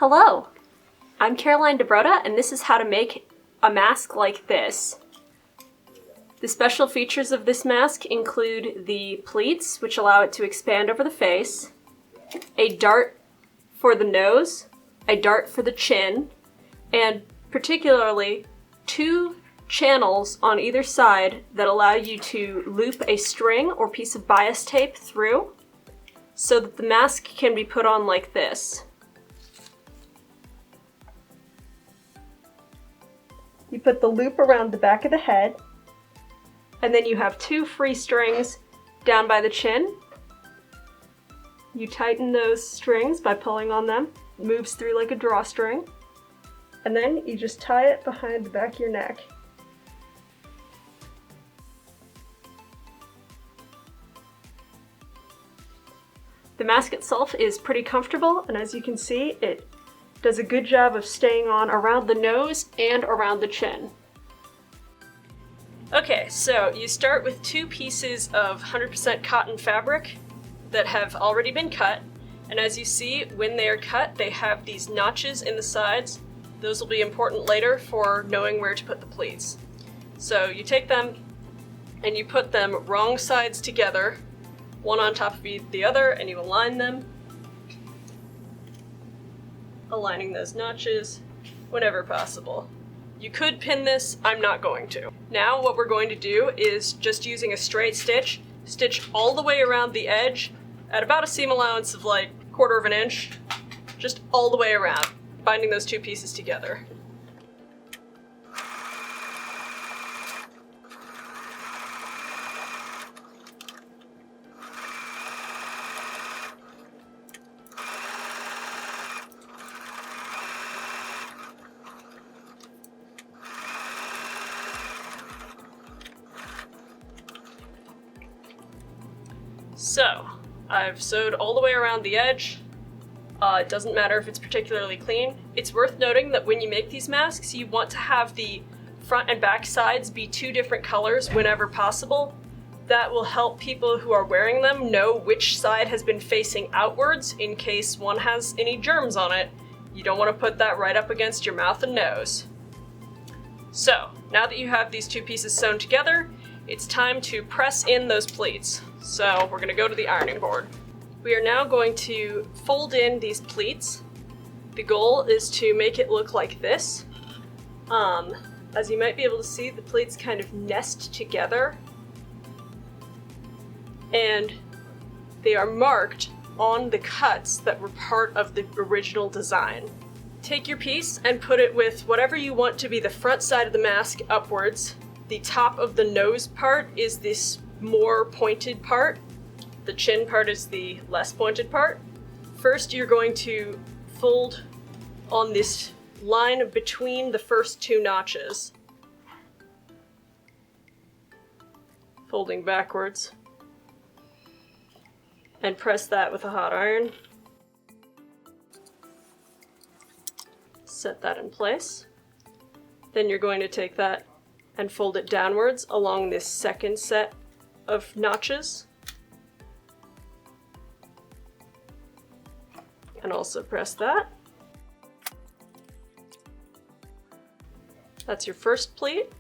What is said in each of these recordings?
Hello, I'm Caroline Debrota, and this is how to make a mask like this. The special features of this mask include the pleats, which allow it to expand over the face, a dart for the nose, a dart for the chin, and particularly 2 channels on either side that allow you to loop a string or piece of bias tape through so that the mask can be put on like this. You put the loop around the back of the head, and then you have 2 free strings down by the chin. You tighten those strings by pulling on them. It moves through like a drawstring. And then you just tie it behind the back of your neck. The mask itself is pretty comfortable, and as you can see, it does a good job of staying on around the nose and around the chin. Okay, so you start with 2 pieces of 100% cotton fabric that have already been cut, and as you see, when they are cut, they have these notches in the sides. Those will be important later for knowing where to put the pleats. So you take them and you put them wrong sides together, one on top of the other, and you align them, aligning those notches whenever possible. You could pin this, I'm not going to. Now what we're going to do is, just using a straight stitch, stitch all the way around the edge at about a seam allowance of like 1/4 of an inch, just all the way around, binding those 2 pieces together. So, I've sewed all the way around the edge. It doesn't matter if it's particularly clean. It's worth noting that when you make these masks, you want to have the front and back sides be 2 different colors whenever possible. That will help people who are wearing them know which side has been facing outwards in case one has any germs on it. You don't want to put that right up against your mouth and nose. So, now that you have these 2 pieces sewn together, it's time to press in those pleats. So we're going to go to the ironing board. We are now going to fold in these pleats. The goal is to make it look like this. As you might be able to see, the pleats kind of nest together, and they are marked on the cuts that were part of the original design. Take your piece and put it with whatever you want to be the front side of the mask upwards. The top of the nose part is this more pointed part. The chin part is the less pointed part. First, you're going to fold on this line between the first 2 notches. Folding backwards. And press that with a hot iron. Set that in place. Then you're going to take that and fold it downwards along this second set of notches. And also press that. That's your first pleat.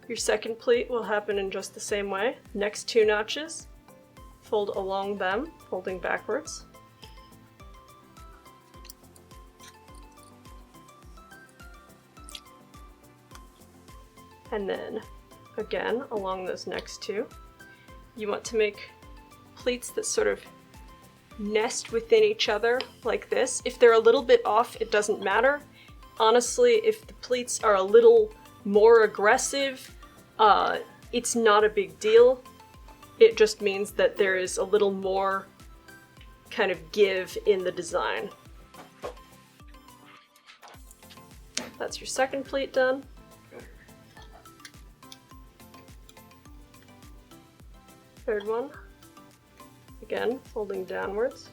Your second pleat will happen in just the same way. Next 2 notches, fold along them, folding backwards. And then, again, along those next 2. You want to make pleats that sort of nest within each other like this. If they're a little bit off, it doesn't matter. Honestly, if the pleats are a little more aggressive, it's not a big deal. It just means that there is a little more kind of give in the design. That's your second pleat done. Third one, again, folding downwards.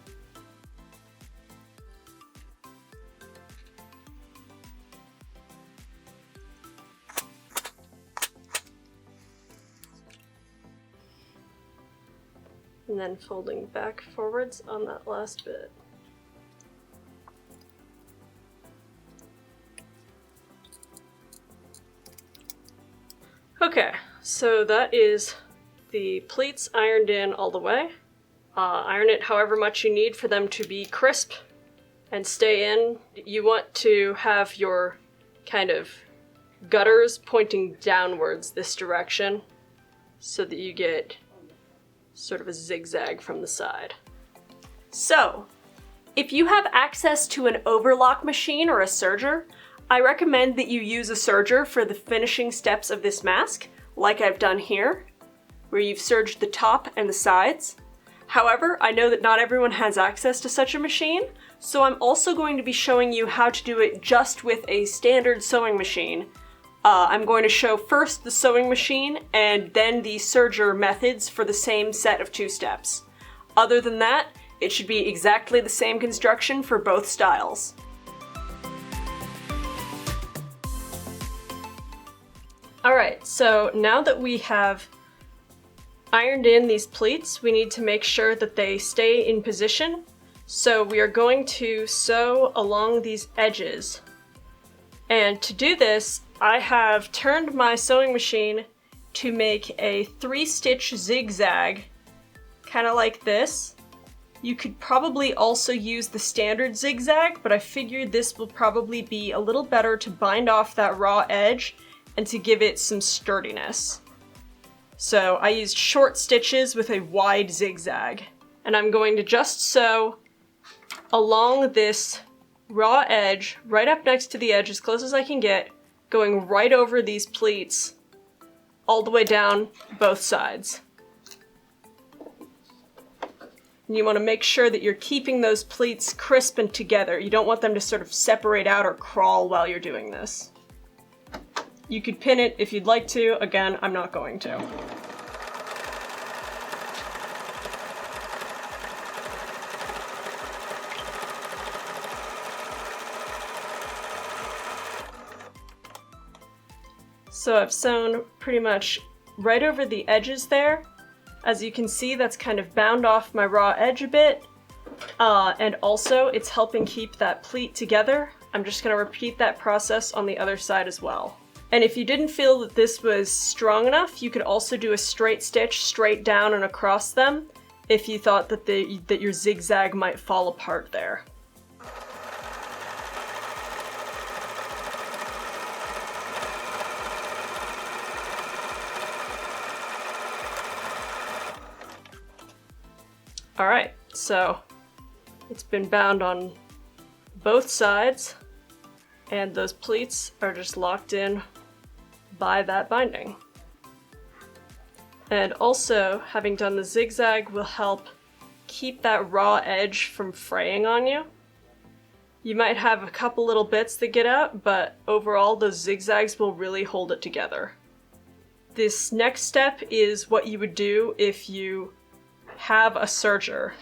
And then folding back forwards on that last bit. Okay, so that is the pleats ironed in all the way. Iron it however much you need for them to be crisp and stay in. You want to have your kind of gutters pointing downwards this direction so that you get sort of a zigzag from the side. So, if you have access to an overlock machine or a serger, I recommend that you use a serger for the finishing steps of this mask, like I've done here, where you've serged the top and the sides. However, I know that not everyone has access to such a machine, so I'm also going to be showing you how to do it just with a standard sewing machine. I'm going to show first the sewing machine and then the serger methods for the same set of 2 steps. Other than that, it should be exactly the same construction for both styles. Alright, so now that we have ironed in these pleats, we need to make sure that they stay in position. So we are going to sew along these edges. And to do this, I have turned my sewing machine to make a 3-stitch zigzag, kind of like this. You could probably also use the standard zigzag, but I figured this will probably be a little better to bind off that raw edge and to give it some sturdiness. So I used short stitches with a wide zigzag, and I'm going to just sew along this raw edge, right up next to the edge as close as I can get, going right over these pleats, all the way down both sides. And you want to make sure that you're keeping those pleats crisp and together. You don't want them to sort of separate out or crawl while you're doing this. You could pin it if you'd like to. Again, I'm not going to. So I've sewn pretty much right over the edges there. As you can see, that's kind of bound off my raw edge a bit. And also, it's helping keep that pleat together. I'm just going to repeat that process on the other side as well. And if you didn't feel that this was strong enough, you could also do a straight stitch straight down and across them if you thought that that your zigzag might fall apart there. Alright, so it's been bound on both sides, and those pleats are just locked in by that binding. And also, having done the zigzag will help keep that raw edge from fraying on you. You might have a couple little bits that get out, but overall those zigzags will really hold it together. This next step is what you would do if you have a serger.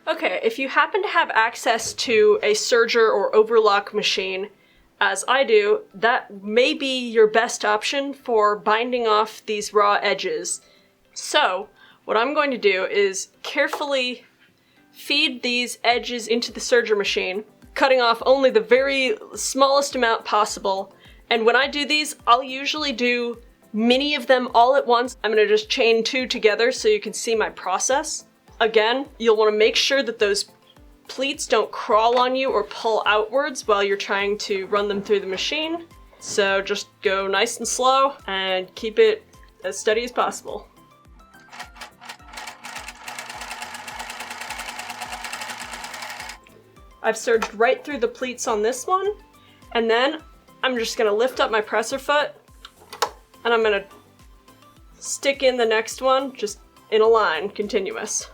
Okay, if you happen to have access to a serger or overlock machine, as I do, that may be your best option for binding off these raw edges. So, what I'm going to do is carefully feed these edges into the serger machine, cutting off only the very smallest amount possible. And when I do these, I'll usually do many of them all at once. I'm going to just chain 2 together so you can see my process. Again, you'll want to make sure that those pleats don't crawl on you or pull outwards while you're trying to run them through the machine. So just go nice and slow and keep it as steady as possible. I've serged right through the pleats on this one, and then I'm just going to lift up my presser foot and I'm going to stick in the next one just in a line, continuous.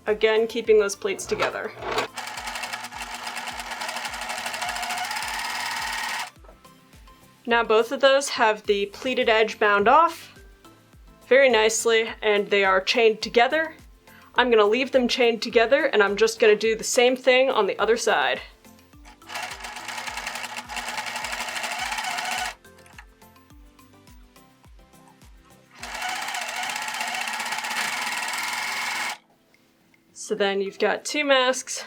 Again, keeping those pleats together. Now both of those have the pleated edge bound off very nicely, and they are chained together. I'm going to leave them chained together, and I'm just going to do the same thing on the other side. So then you've got 2 masks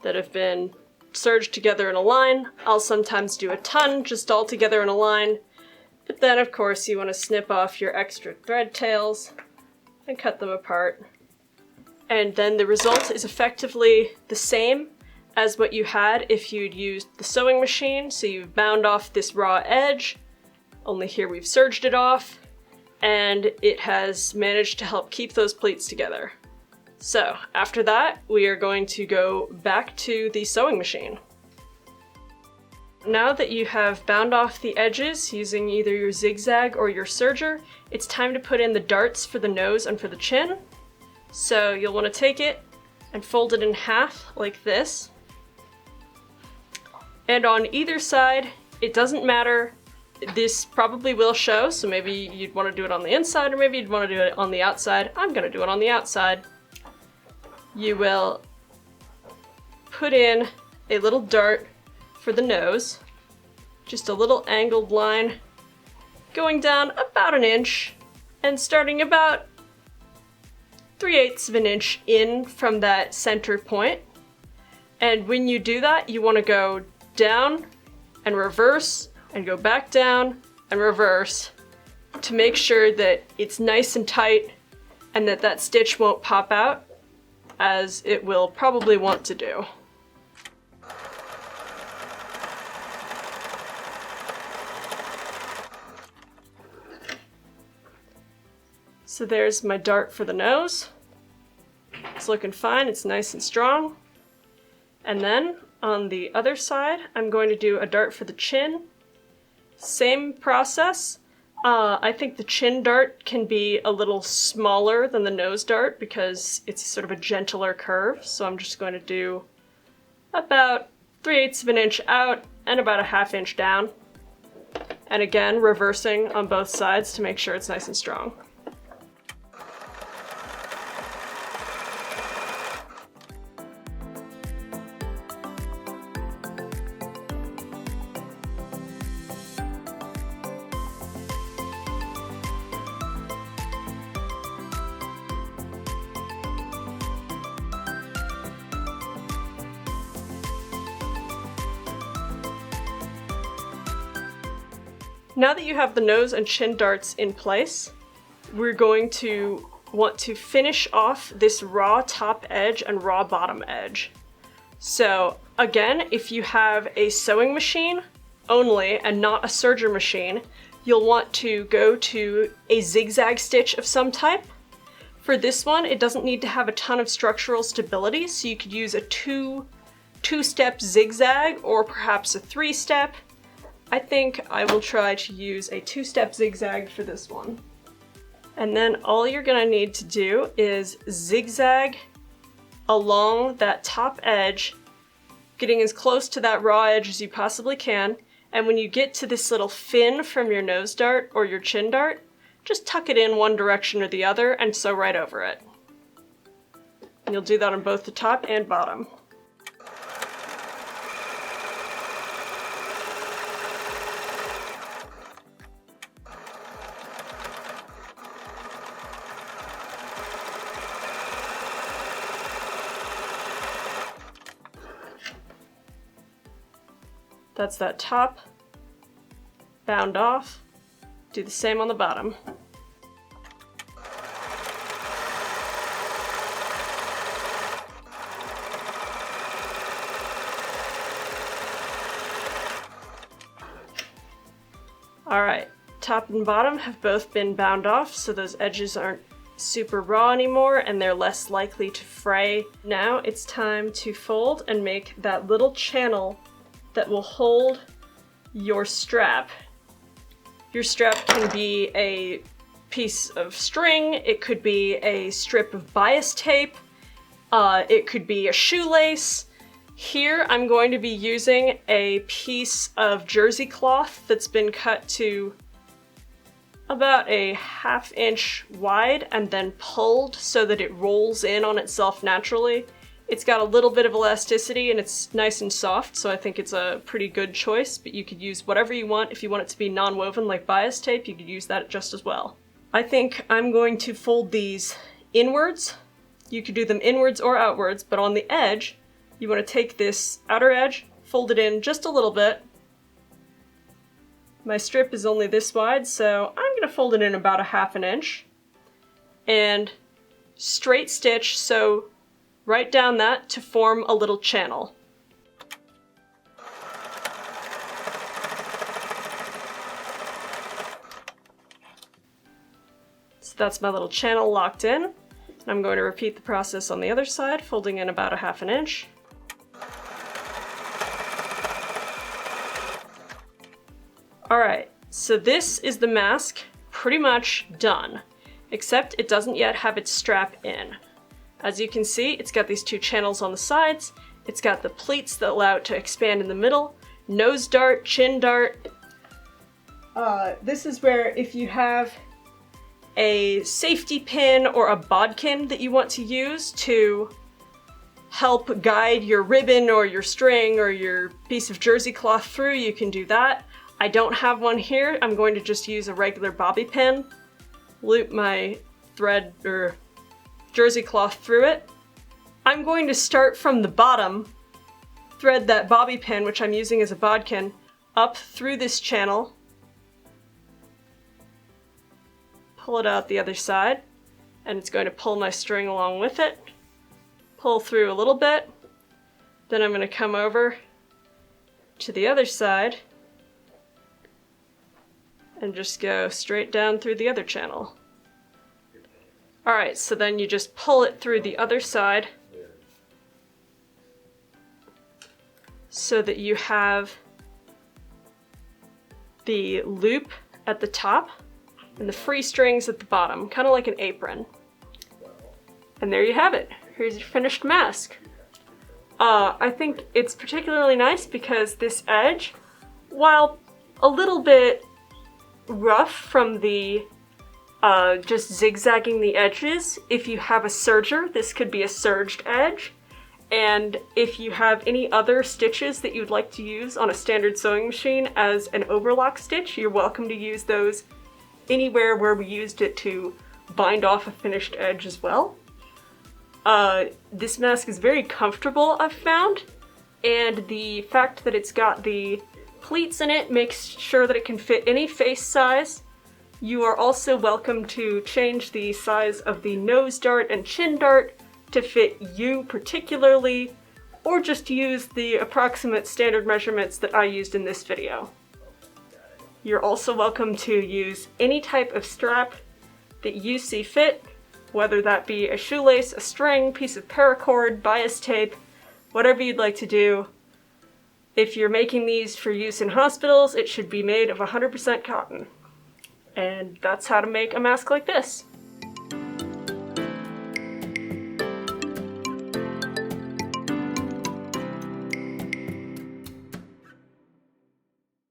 that have been serged together in a line. I'll sometimes do a ton just all together in a line, but then of course you want to snip off your extra thread tails and cut them apart. And then the result is effectively the same as what you had if you'd used the sewing machine. So you've bound off this raw edge, only here we've serged it off, and it has managed to help keep those pleats together. So after that, we are going to go back to the sewing machine. Now that you have bound off the edges using either your zigzag or your serger, it's time to put in the darts for the nose and for the chin. So you'll want to take it and fold it in half like this. And on either side, it doesn't matter, this probably will show, so maybe you'd want to do it on the inside or maybe you'd want to do it on the outside. I'm going to do it on the outside. You will put in a little dart for the nose, just a little angled line going down about an inch and starting about 3/8 of an inch in from that center point. And when you do that, you want to go down and reverse and go back down and reverse to make sure that it's nice and tight and that that stitch won't pop out, as it will probably want to do. So there's my dart for the nose. It's looking fine, it's nice and strong. And then on the other side, I'm going to do a dart for the chin. Same process. I think the chin dart can be a little smaller than the nose dart because it's sort of a gentler curve. So I'm just going to do about 3/8 of an inch out and about a 1/2 inch down. And again, reversing on both sides to make sure it's nice and strong. Now that you have the nose and chin darts in place, we're going to want to finish off this raw top edge and raw bottom edge. So again, if you have a sewing machine only and not a serger machine, you'll want to go to a zigzag stitch of some type. For this one, it doesn't need to have a ton of structural stability, so you could use a two-step zigzag or perhaps a 3-step. I think I will try to use a 2-step zigzag for this one. And then all you're gonna need to do is zigzag along that top edge, getting as close to that raw edge as you possibly can. And when you get to this little fin from your nose dart or your chin dart, just tuck it in one direction or the other and sew right over it. And you'll do that on both the top and bottom. That's that top, bound off, do the same on the bottom. Alright, top and bottom have both been bound off, so those edges aren't super raw anymore and they're less likely to fray. Now it's time to fold and make that little channel that will hold your strap. Your strap can be a piece of string, it could be a strip of bias tape, it could be a shoelace. Here I'm going to be using a piece of jersey cloth that's been cut to about a 1/2 inch wide and then pulled so that it rolls in on itself naturally. It's got a little bit of elasticity and it's nice and soft, so I think it's a pretty good choice, but you could use whatever you want. If you want it to be non-woven like bias tape, you could use that just as well. I think I'm going to fold these inwards. You could do them inwards or outwards, but on the edge, you want to take this outer edge, fold it in just a little bit. My strip is only this wide, so I'm going to fold it in about 1/2 inch. And straight stitch, so right down that to form a little channel. So that's my little channel locked in. I'm going to repeat the process on the other side, folding in about 1/2 inch. Alright, so this is the mask pretty much done, except it doesn't yet have its strap in. As you can see, it's got these 2 channels on the sides, it's got the pleats that allow it to expand in the middle, nose dart, chin dart. This is where if you have a safety pin or a bodkin that you want to use to help guide your ribbon or your string or your piece of jersey cloth through, you can do that. I don't have one here. I'm going to just use a regular bobby pin, loop my thread or jersey cloth through it. I'm going to start from the bottom, thread that bobby pin, which I'm using as a bodkin, up through this channel, pull it out the other side, and it's going to pull my string along with it, pull through a little bit, then I'm going to come over to the other side and just go straight down through the other channel. Alright, so then you just pull it through the other side so that you have the loop at the top and the free strings at the bottom, kind of like an apron. And there you have it. Here's your finished mask. I think it's particularly nice because this edge, while a little bit rough from the just zigzagging the edges, if you have a serger, this could be a serged edge. And if you have any other stitches that you'd like to use on a standard sewing machine as an overlock stitch, you're welcome to use those anywhere where we used it to bind off a finished edge as well. This mask is very comfortable, I've found, and the fact that it's got the pleats in it makes sure that it can fit any face size. You are also welcome to change the size of the nose dart and chin dart to fit you particularly, or just use the approximate standard measurements that I used in this video. You're also welcome to use any type of strap that you see fit, whether that be a shoelace, a string, piece of paracord, bias tape, whatever you'd like to do. If you're making these for use in hospitals, it should be made of 100% cotton. And that's how to make a mask like this.